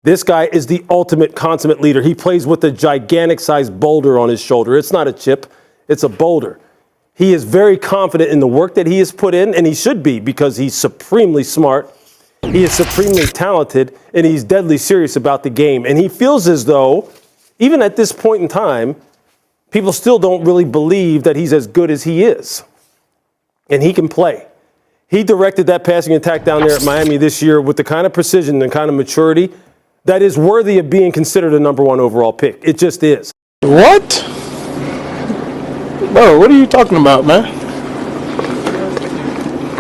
This guy is the ultimate consummate leader. He plays with a gigantic-sized boulder on his shoulder. It's not a chip, it's a boulder. He is very confident in the work that he has put in, and he should be because he's supremely smart. He is supremely talented, and he's deadly serious about the game. And he feels as though, even at this point in time, people still don't really believe that he's as good as he is. And he can play. He directed that passing attack down there at Miami this year with the kind of precision and kind of maturity that is worthy of being considered a number 1 overall pick. It just is. What? Bro, what are you talking about, man?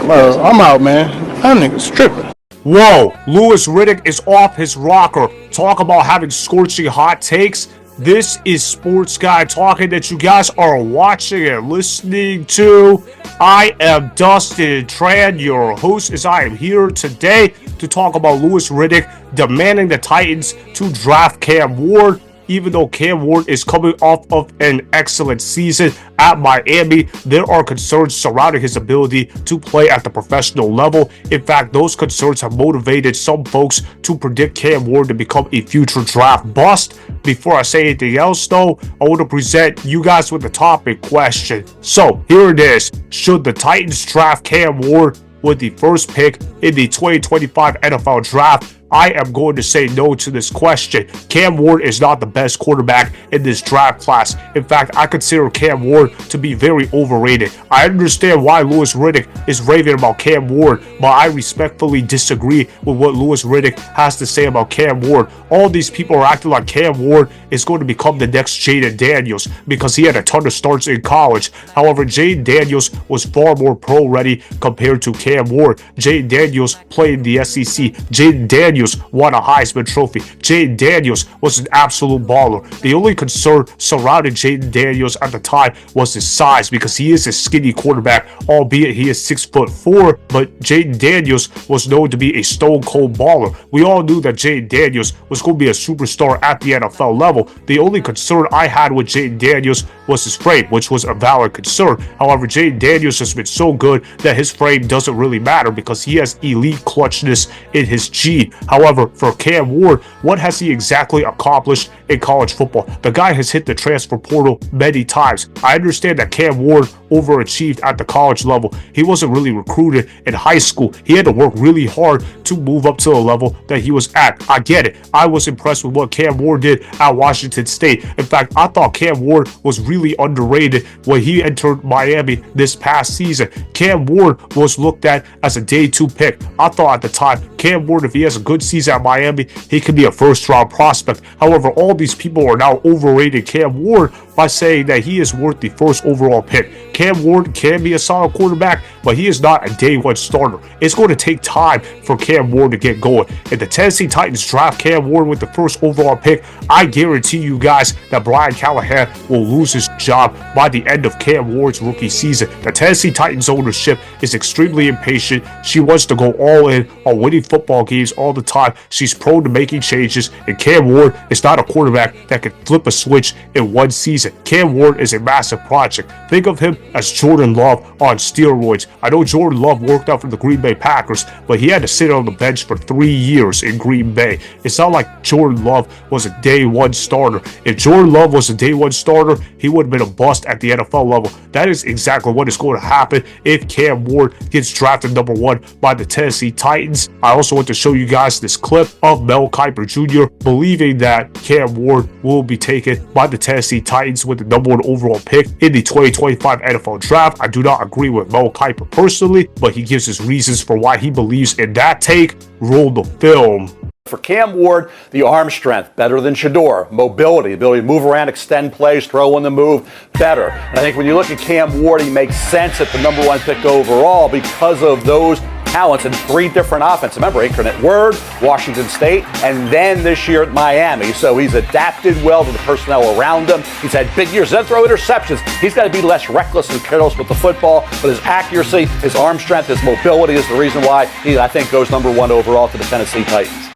Bro, I'm out, man. That nigga's tripping. Whoa, Louis Riddick is off his rocker. Talk about having scorching hot takes. This is Sports Guy Talking that you guys are watching and listening to. I am Dustin Tran, your host, as I am here today to talk about Louis Riddick demanding the Titans to draft Cam Ward. Even though Cam Ward is coming off of an excellent season at Miami, there are concerns surrounding his ability to play at the professional level. In fact, those concerns have motivated some folks to predict Cam Ward to become a future draft bust. Before I say anything else, though, I want to present you guys with the topic question. So, here it is. Should the Titans draft Cam Ward with the first pick in the 2025 NFL Draft? I am going to say no to this question. Cam Ward is not the best quarterback in this draft class. In fact, I consider Cam Ward to be very overrated. I understand why Louis Riddick is raving about Cam Ward, but I respectfully disagree with what Louis Riddick has to say about Cam Ward. All these people are acting like Cam Ward is going to become the next Jayden Daniels because he had a ton of starts in college. However, Jayden Daniels was far more pro-ready compared to Cam Ward. Jayden Daniels played in the SEC. Jayden Daniels won a Heisman Trophy. Jayden Daniels was an absolute baller. The only concern surrounding Jayden Daniels at the time was his size because he is a skinny quarterback, albeit he is 6'4", but Jayden Daniels was known to be a stone cold baller. We all knew that Jayden Daniels was going to be a superstar at the NFL level. The only concern I had with Jayden Daniels was his frame, which was a valid concern. However, Jayden Daniels has been so good that his frame doesn't really matter because he has elite clutchness in his gene. However, for Cam Ward, what has he exactly accomplished in college football? The guy has hit the transfer portal many times. I understand that Cam Ward overachieved at the college level. He wasn't really recruited in high school. He had to work really hard to move up to the level that he was at. I get it. I was impressed with what Cam Ward did at Washington State. In fact, I thought Cam Ward was really underrated when he entered Miami this past season. Cam Ward was looked at as a day 2 pick. I thought at the time, Cam Ward, if he has a good season at Miami, he could be a first-round prospect. However, all these people are now overrating Cam Ward by saying that he is worth the first overall pick. Cam Ward can be a solid quarterback, but he is not a day 1 starter. It's going to take time for Cam Ward to get going. If the Tennessee Titans draft Cam Ward with the first overall pick, I guarantee you guys that Brian Callahan will lose his job by the end of Cam Ward's rookie season. The Tennessee Titans ownership is extremely impatient. She wants to go all in on winning football games all the time. She's prone to making changes, and Cam Ward is not a quarterback that can flip a switch in 1 season. Cam Ward is a massive project. Think of him as Jordan Love on steroids. I know Jordan Love worked out for the Green Bay Packers, but he had to sit on the bench for 3 years in Green Bay. It's not like Jordan Love was a day 1 starter. If Jordan Love was a day 1 starter, he would have been a bust at the NFL level. That is exactly what is going to happen if Cam Ward gets drafted number 1 by the Tennessee Titans. I also want to show you guys this clip of Mel Kiper Jr. believing that Cam Ward will be taken by the Tennessee Titans with the number 1 overall pick in the 2025 NFL Draft. I do not agree with Mel Kiper personally, but he gives his reasons for why he believes in that take. Roll the film. For Cam Ward, the arm strength, better than Shedeur. Mobility, ability to move around, extend plays, throw on the move, better. And I think when you look at Cam Ward, he makes sense at the number 1 pick overall because of those talents in 3 different offenses. Remember, Incarnate Word, Washington State, and then this year at Miami. So he's adapted well to the personnel around him. He's had big years. He doesn't throw interceptions. He's got to be less reckless and careless with the football, but his accuracy, his arm strength, his mobility is the reason why he, I think, goes number 1 overall to the Tennessee Titans.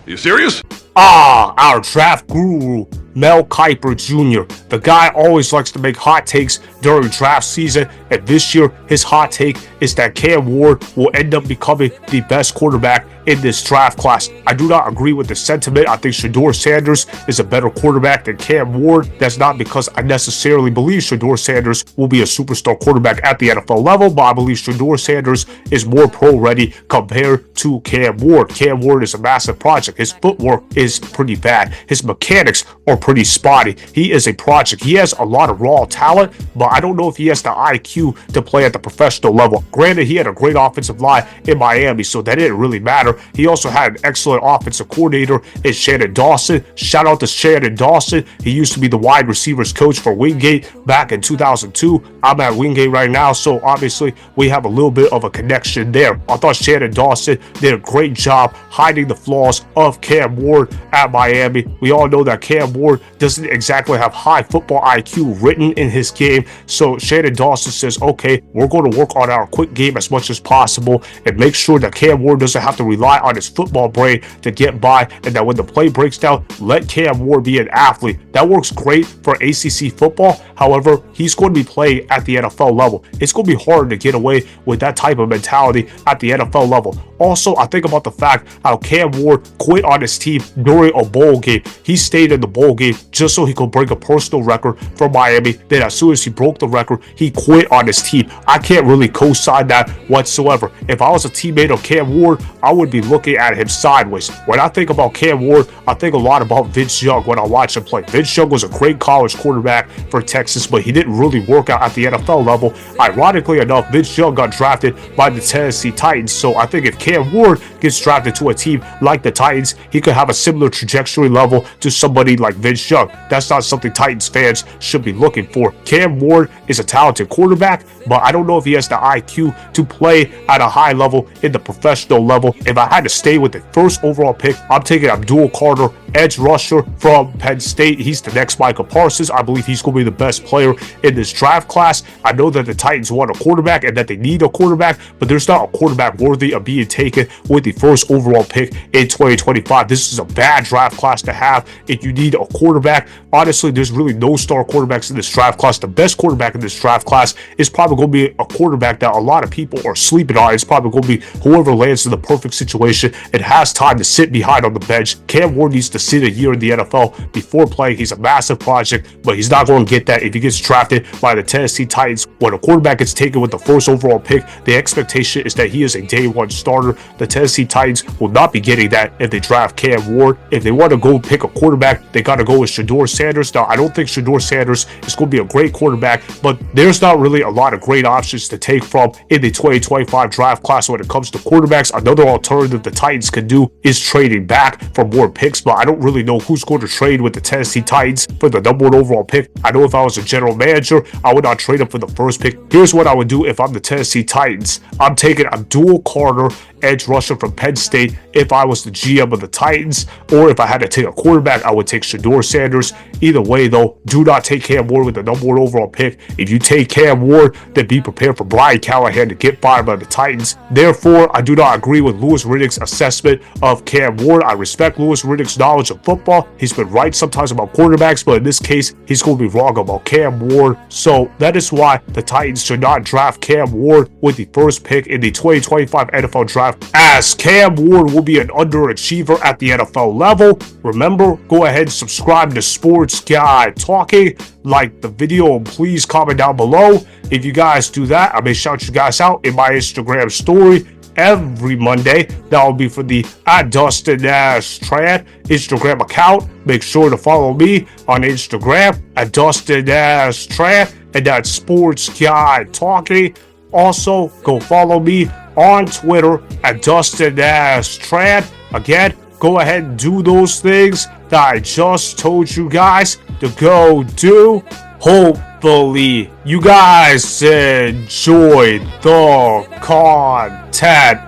You serious? Our draft guru, Mel Kiper Jr. The guy always likes to make hot takes during draft season, and this year his hot take is that Cam Ward will end up becoming the best quarterback in this draft class. I do not agree with the sentiment. I think Shedeur Sanders is a better quarterback than Cam Ward. That's not because I necessarily believe Shedeur Sanders will be a superstar quarterback at the NFL level, but I believe Shedeur Sanders is more pro-ready compared to Cam Ward. Cam Ward is a massive project. His footwork is pretty bad. His mechanics are pretty spotty. He is a project. He has a lot of raw talent, but I don't know if he has the IQ to play at the professional level. Granted, he had a great offensive line in Miami, so that didn't really matter. He also had an excellent offensive coordinator in Shannon Dawson. Shout out to Shannon Dawson. He used to be the wide receivers coach for Wingate back in 2002. I'm at Wingate right now, so obviously we have a little bit of a connection there. I thought Shannon Dawson did a great job hiding the flaws of Cam Ward at Miami. We all know that Cam Ward doesn't exactly have high football IQ written in his game, so Shannon Dawson says, okay, we're going to work on our quick game as much as possible and make sure that Cam Ward doesn't have to rely on his football brain to get by, and that when the play breaks down, let Cam Ward be an athlete. That works great for ACC football. However, he's going to be playing at the NFL level. It's going to be hard to get away with that type of mentality at the NFL level. Also, I think about the fact how Cam Ward quit on his team during a bowl game. He stayed in the bowl game just so he could break a personal record for Miami. Then as soon as he broke the record, he quit on his team. I can't really co-sign that whatsoever. If I was a teammate of Cam Ward, I would be looking at him sideways. When I think about Cam Ward, I think a lot about Vince Young when I watch him play. Vince Young was a great college quarterback for Texas, but he didn't really work out at the NFL level. Ironically enough, Vince Young got drafted by the Tennessee Titans, so I think if Cam Ward gets drafted to a team like the Titans, he could have a similar trajectory level to somebody like Vince Young. That's not something Titans fans should be looking for. Cam Ward is a talented quarterback, but I don't know if he has the IQ to play at a high level in the professional level. If I had to stay with the first overall pick, I'm taking Abdul Carter, edge rusher from Penn State. He's the next Micah Parsons. I believe he's going to be the best player in this draft class. I know that the Titans want a quarterback and that they need a quarterback, but there's not a quarterback worthy of being taken with the first overall pick in 2025. This is a bad draft class to have if you need a quarterback. Honestly, there's really no star quarterbacks in this draft class. The best quarterback in this draft class is probably going to be a quarterback that a lot of people are sleeping on. It's probably going to be whoever lands in the perfect situation and has time to sit behind on the bench. Cam Ward needs to sit a year in the NFL before playing. He's a massive project, but he's not going to get that if he gets drafted by the Tennessee Titans. When a quarterback gets taken with the first overall pick, the expectation is that he is a day one starter. The Tennessee Titans will not be getting that if they draft Cam Ward. If they want to go pick a quarterback, they got to go with Shedeur Sanders. Now, I don't think Shedeur Sanders is going to be a great quarterback, but there's not really a lot of great options to take from in the 2025 draft class when it comes to quarterbacks. Another alternative the Titans can do is trading back for more picks, but I don't really know who's going to trade with the Tennessee Titans for the number one overall pick. I know if I was a general manager, I would not trade up for the first pick. Here's what I would do if I'm the Tennessee Titans. I'm taking Abdul Carter, edge rusher from Penn State, if I was the GM of the Titans, or if I had to take a quarterback, I would take Shedeur Sanders. Either way, though, do not take Cam Ward with the number one overall pick. If you take Cam Ward, then be prepared for Brian Callahan to get fired by the Titans. Therefore, I do not agree with Louis Riddick's assessment of Cam Ward. I respect Louis Riddick's knowledge of football. He's been right sometimes about quarterbacks, but in this case, he's going to be wrong about Cam Ward. So that is why the Titans should not draft Cam Ward with the first pick in the 2025 NFL draft, as Cam Ward will be an underachiever at the NFL level. Remember, go ahead and subscribe to Sports Guy Talking, like the video, and please comment down below. If you guys do that, I may shout you guys out in my Instagram story every Monday. That will be for the @DustinNashTran Instagram account. Make sure to follow me on Instagram @DustinNashTran, and that's Sports Guy Talking. Also, go follow me on Twitter @DustinNashTran. Again, go ahead and do those things that I just told you guys to go do. Hopefully, you guys enjoyed the content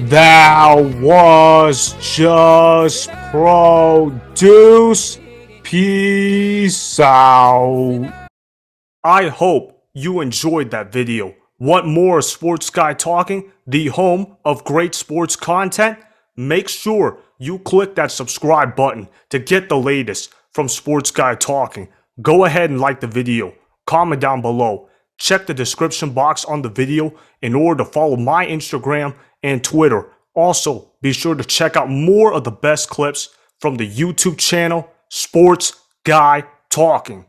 that was just produced. Peace out. I hope you enjoyed that video. Want more Sports Guy Talking, the home of great sports content? Make sure you click that subscribe button to get the latest from Sports Guy Talking. Go ahead and like the video, comment down below, check the description box on the video in order to follow my Instagram and Twitter. Also, be sure to check out more of the best clips from the YouTube channel, Sports Guy Talking.